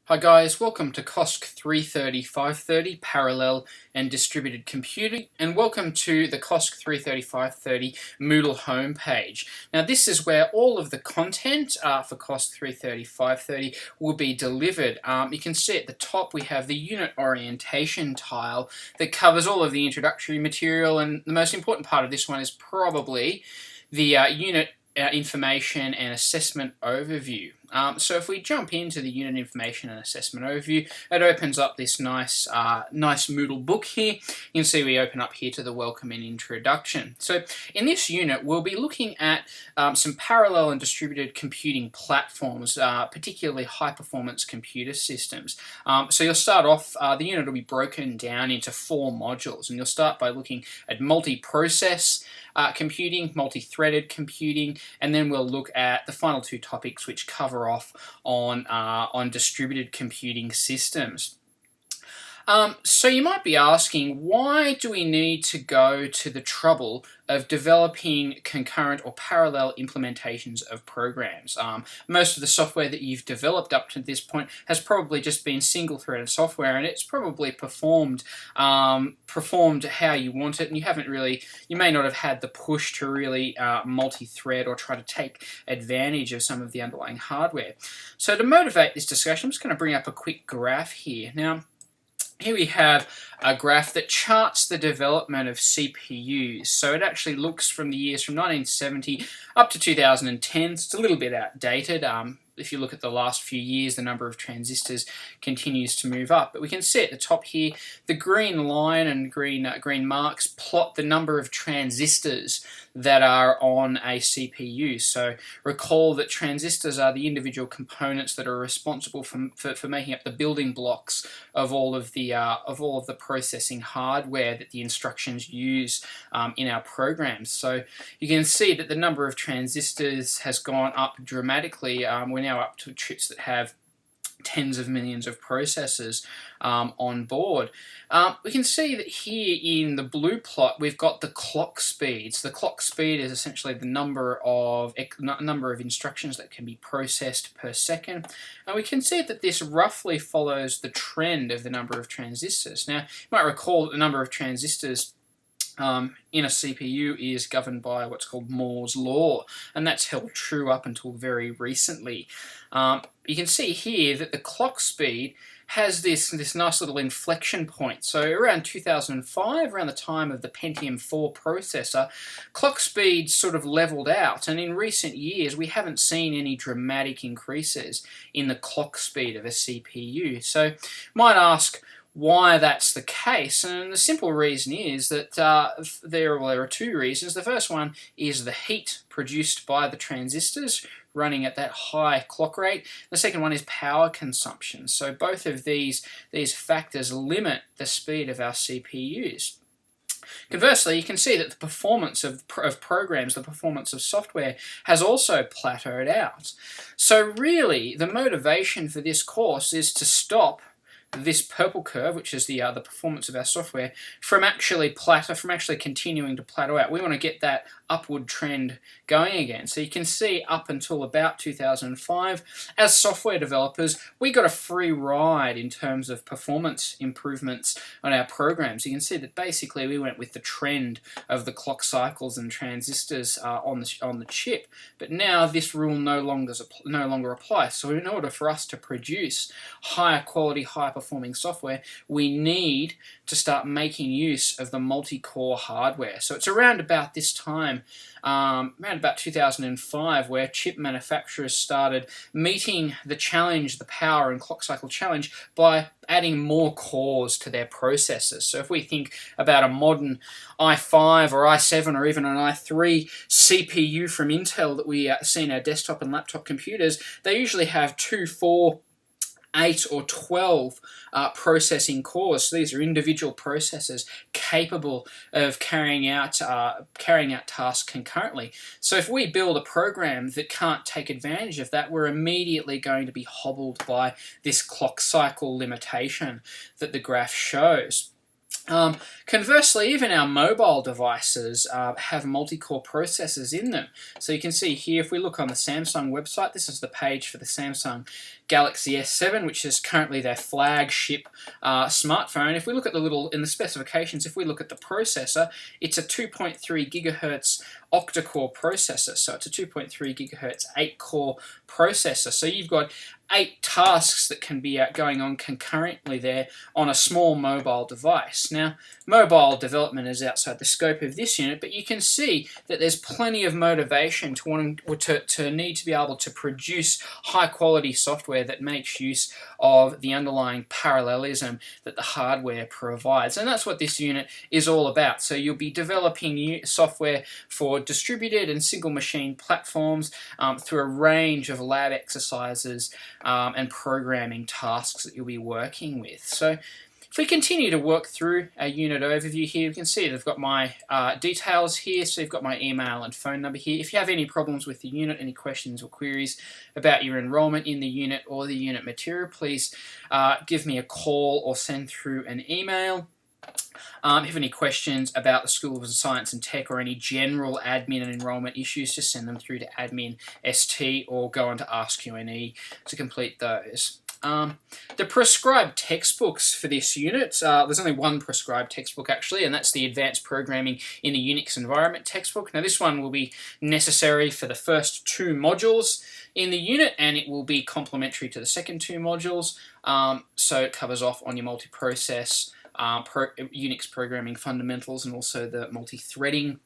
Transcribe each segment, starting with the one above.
Hi guys, welcome to COSC330 530 Parallel and Distributed Computing, and welcome to the COSC330 530 Moodle homepage. Now this is where all of the content for COSC330 530 will be delivered. You can see at the top we have the unit orientation tile that covers all of the introductory material, and the most important part of this one is probably the unit information and assessment overview. So if we jump into the unit information and assessment overview, it opens up this nice Moodle book here. You can see we open up here to the welcome and introduction. So in this unit, we'll be looking at some parallel and distributed computing platforms, particularly high-performance computer systems. So you'll start off, the unit will be broken down into 4 modules, and you'll start by looking at multi-process computing, multi-threaded computing, and then we'll look at the final 2 topics which cover off on distributed computing systems. So you might be asking, why do we need to go to the trouble of developing concurrent or parallel implementations of programs? Most of the software that you've developed up to this point has probably just been single-threaded software, and it's probably performed how you want it, and you may not have had the push to really multi-thread or try to take advantage of some of the underlying hardware. So to motivate this discussion, I'm just going to bring up a quick graph here. Now, here we have a graph that charts the development of CPUs. So it actually looks from the years from 1970 up to 2010. It's a little bit outdated. If you look at the last few years, the number of transistors continues to move up. But we can see at the top here, the green line and green marks plot the number of transistors that are on a CPU. So recall that transistors are the individual components that are responsible for making up the building blocks of all of the processing hardware that the instructions use in our programs. So you can see that the number of transistors has gone up dramatically. We're now up to chips that have tens of millions of processors on board. We can see that here in the blue plot we've got the clock speeds. The clock speed is essentially the number of instructions that can be processed per second, and we can see that this roughly follows the trend of the number of transistors. Now you might recall that the number of transistors in a CPU is governed by what's called Moore's law, and that's held true up until very recently. You can see here that the clock speed has this nice little inflection point. So around 2005, around the time of the Pentium 4 processor, clock speed sort of leveled out, and in recent years we haven't seen any dramatic increases in the clock speed of a CPU. So you might ask why that's the case, and the simple reason is that there are 2 reasons. The first one is the heat produced by the transistors running at that high clock rate. The second one is power consumption. So both of these factors limit the speed of our CPUs. Conversely, you can see that the performance of programs, the performance of software, has also plateaued out. So really, the motivation for this course is to stop this purple curve, which is the performance of our software, from actually continuing to plateau out. We want to get that upward trend going again. So you can see up until about 2005, as software developers, we got a free ride in terms of performance improvements on our programs. You can see that basically we went with the trend of the clock cycles and transistors on the chip. But now this rule no longer applies. So in order for us to produce higher quality, higher performing software, we need to start making use of the multi-core hardware. So it's around about this time, around about 2005, where chip manufacturers started meeting the challenge, the power and clock cycle challenge, by adding more cores to their processors. So if we think about a modern i5 or i7 or even an i3 CPU from Intel that we see in our desktop and laptop computers, they usually have 2, 4, 8 or 12 processing cores. So these are individual processors capable of carrying out tasks concurrently. So if we build a program that can't take advantage of that, we're immediately going to be hobbled by this clock cycle limitation that the graph shows. Conversely, even our mobile devices have multi-core processors in them. So you can see here, if we look on the Samsung website, this is the page for the Samsung Galaxy S7, which is currently their flagship smartphone. If we look at in the specifications, if we look at the processor, it's a 2.3 gigahertz octa-core processor. So it's a 2.3 gigahertz 8-core processor. So you've got 8 tasks that can be going on concurrently there on a small mobile device. Now, mobile development is outside the scope of this unit, but you can see that there's plenty of motivation to need to be able to produce high-quality software that makes use of the underlying parallelism that the hardware provides. And that's what this unit is all about. So you'll be developing new software for distributed and single machine platforms through a range of lab exercises and programming tasks that you'll be working with. So if we continue to work through a unit overview here, you can see they've got my details here, so you've got my email and phone number here. If you have any problems with the unit, any questions or queries about your enrollment in the unit or the unit material, please give me a call or send through an email. If you have any questions about the School of Science and Tech or any general admin and enrolment issues, just send them through to admin ST or go on to Ask Q&E to complete those. The prescribed textbooks for this unit, there's only one prescribed textbook actually, and that's the Advanced Programming in a Unix Environment textbook. Now this one will be necessary for the first 2 modules in the unit, and it will be complementary to the second 2 modules, so it covers off on your multiprocess, Unix programming fundamentals, and also the multi-threading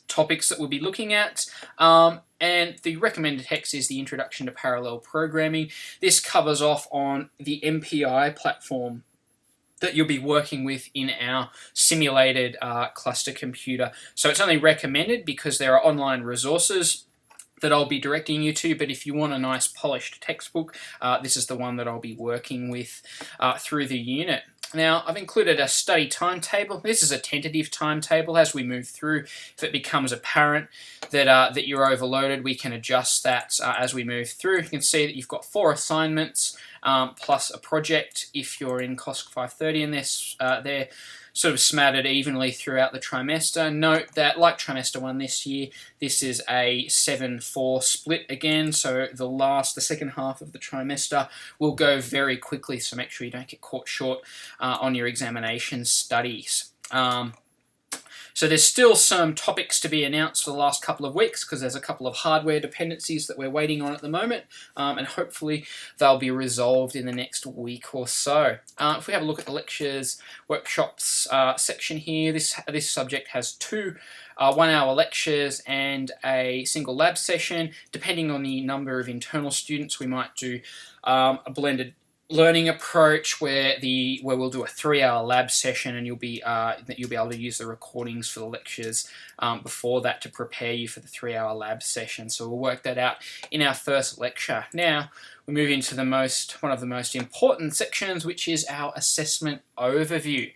topics that we'll be looking at. And the recommended text is the Introduction to Parallel Programming. This covers off on the MPI platform that you'll be working with in our simulated cluster computer. So it's only recommended because there are online resources that I'll be directing you to, but if you want a nice polished textbook, this is the one that I'll be working with through the unit. Now, I've included a study timetable. This is a tentative timetable. As we move through, if it becomes apparent that you're overloaded, we can adjust that as we move through. You can see that you've got 4 assignments plus a project if you're in COSC330, and they're sort of smattered evenly throughout the trimester. Note that, like trimester 1 this year, this is a 7-4 split again, so the second half of the trimester will go very quickly, so make sure you don't get caught short on your examination studies. So there's still some topics to be announced for the last couple of weeks because there's a couple of hardware dependencies that we're waiting on at the moment, and hopefully they'll be resolved in the next week or so. If we have a look at the lectures, workshops section here, this subject has 2 1-hour lectures and a single lab session. Depending on the number of internal students, we might do a blended learning approach where we'll do a 3-hour lab session, and you'll be able to use the recordings for the lectures before that to prepare you for the 3-hour lab session. So we'll work that out in our first lecture. Now we move into one of the most important sections, which is our assessment overview.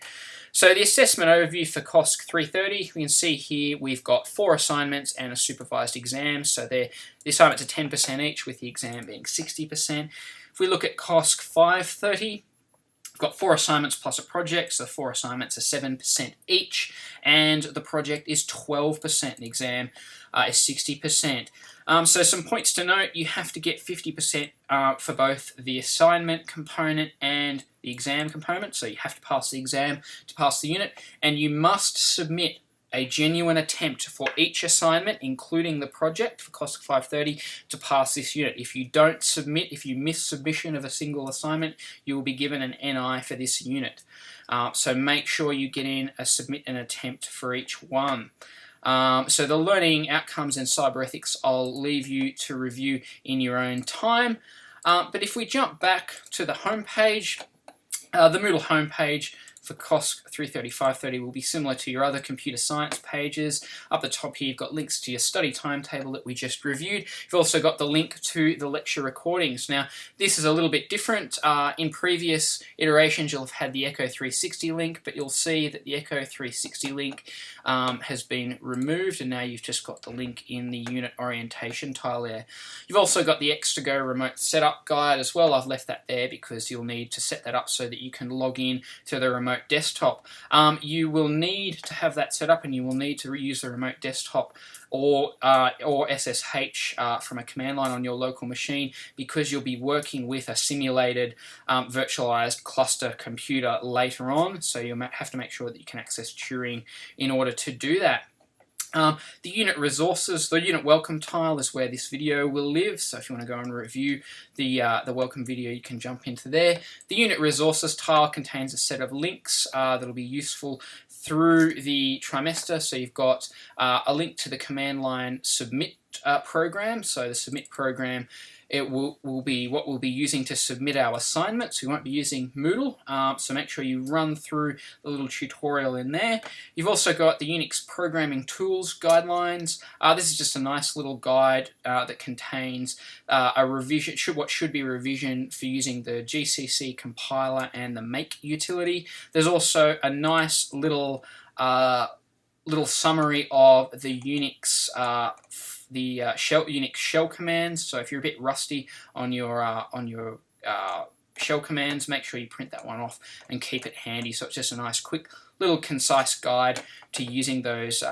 So the assessment overview for COSC330, we can see here we've got 4 assignments and a supervised exam. So the assignments are 10% each, with the exam being 60%. If we look at COSC530, we've got 4 assignments plus a project, so 4 assignments are 7% each, and the project is 12%, the exam is 60%. So some points to note: you have to get 50% for both the assignment component and the exam component, so you have to pass the exam to pass the unit, and you must submit a genuine attempt for each assignment, including the project for COSC530, to pass this unit. If you don't submit, if you miss submission of a single assignment, you will be given an NI for this unit. So make sure you get in submit an attempt for each one. So the learning outcomes in cyber ethics I'll leave you to review in your own time. But if we jump back to the home page, the Moodle homepage for COSC330 530 will be similar to your other computer science pages. Up the top here, you've got links to your study timetable that we just reviewed. You've also got the link to the lecture recordings. Now, this is a little bit different. In previous iterations, you'll have had the Echo 360 link, but you'll see that the Echo 360 link has been removed, and now you've just got the link in the unit orientation tile there. You've also got the X2Go remote setup guide as well. I've left that there because you'll need to set that up so that you can log in to the remote remote desktop. You will need to have that set up, and you will need to use the remote desktop or SSH from a command line on your local machine, because you'll be working with a simulated virtualized cluster computer later on, so you'll have to make sure that you can access Turing in order to do that. The unit resources, the unit welcome tile is where this video will live, so if you want to go and review the welcome video, you can jump into there. The unit resources tile contains a set of links that will be useful through the trimester. So you've got a link to the command line submit program. So the submit program, it will be what we'll be using to submit our assignments. We won't be using Moodle, so make sure you run through the little tutorial in there. You've also got the Unix programming tools guidelines. This is just a nice little guide that contains a revision, what should be a revision for using the GCC compiler and the make utility. There's also a nice little summary of the Unix Unix shell commands. So if you're a bit rusty on your shell commands, make sure you print that one off and keep it handy. So it's just a nice, quick, little concise guide to using those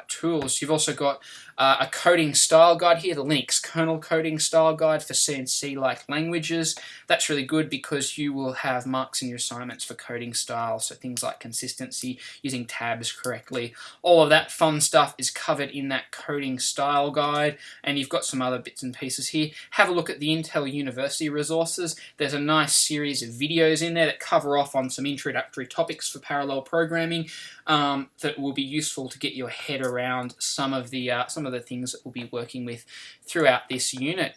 tools. You've also got a coding style guide here, the Linux kernel coding style guide for C and C-like languages. That's really good because you will have marks in your assignments for coding style, so things like consistency, using tabs correctly. All of that fun stuff is covered in that coding style guide, and you've got some other bits and pieces here. Have a look at the Intel University resources. There's a nice series of videos in there that cover off on some introductory topics for parallel programming that will be useful to get your head around some of the things that we'll be working with throughout this unit.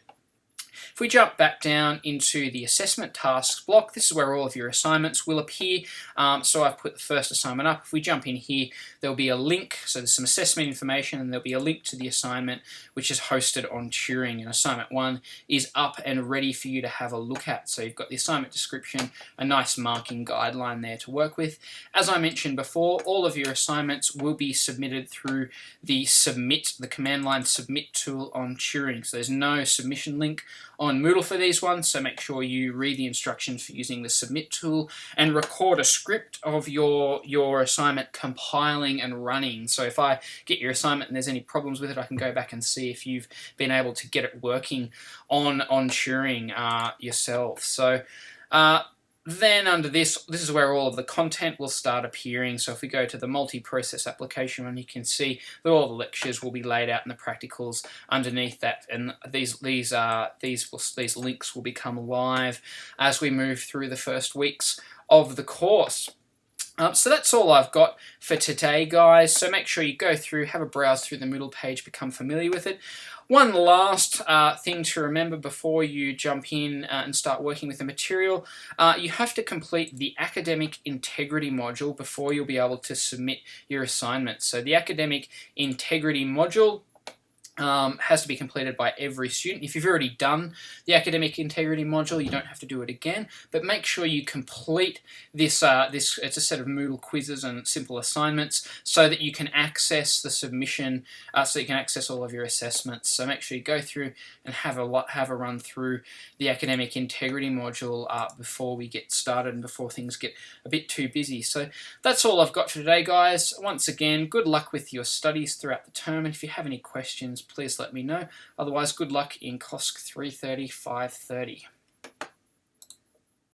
If we jump back down into the assessment tasks block, this is where all of your assignments will appear. So I've put the first assignment up. If we jump in here, there'll be a link. So there's some assessment information, and there'll be a link to the assignment, which is hosted on Turing. And assignment 1 is up and ready for you to have a look at. So you've got the assignment description, a nice marking guideline there to work with. As I mentioned before, all of your assignments will be submitted through the command line submit tool on Turing. So there's no submission link on Moodle for these ones, so make sure you read the instructions for using the submit tool and record a script of your assignment compiling and running. So if I get your assignment and there's any problems with it, I can go back and see if you've been able to get it working on Turing yourself. So then under this is where all of the content will start appearing. So if we go to the multi-process application one, you can see that all the lectures will be laid out in the practicals underneath that, and these links will become live as we move through the first weeks of the course. So that's all I've got for today, guys. So make sure you go through, have a browse through the Moodle page, become familiar with it. One last thing to remember before you jump in and start working with the material, you have to complete the academic integrity module before you'll be able to submit your assignment. So the academic integrity module has to be completed by every student. If you've already done the academic integrity module, you don't have to do it again, but make sure you complete this. It's a set of Moodle quizzes and simple assignments so that you can access the submission, so you can access all of your assessments. So make sure you go through and have a run through the academic integrity module before we get started and before things get a bit too busy. So that's all I've got for today, guys. Once again, good luck with your studies throughout the term, and if you have any questions, please let me know. Otherwise, good luck in COSC 330 530.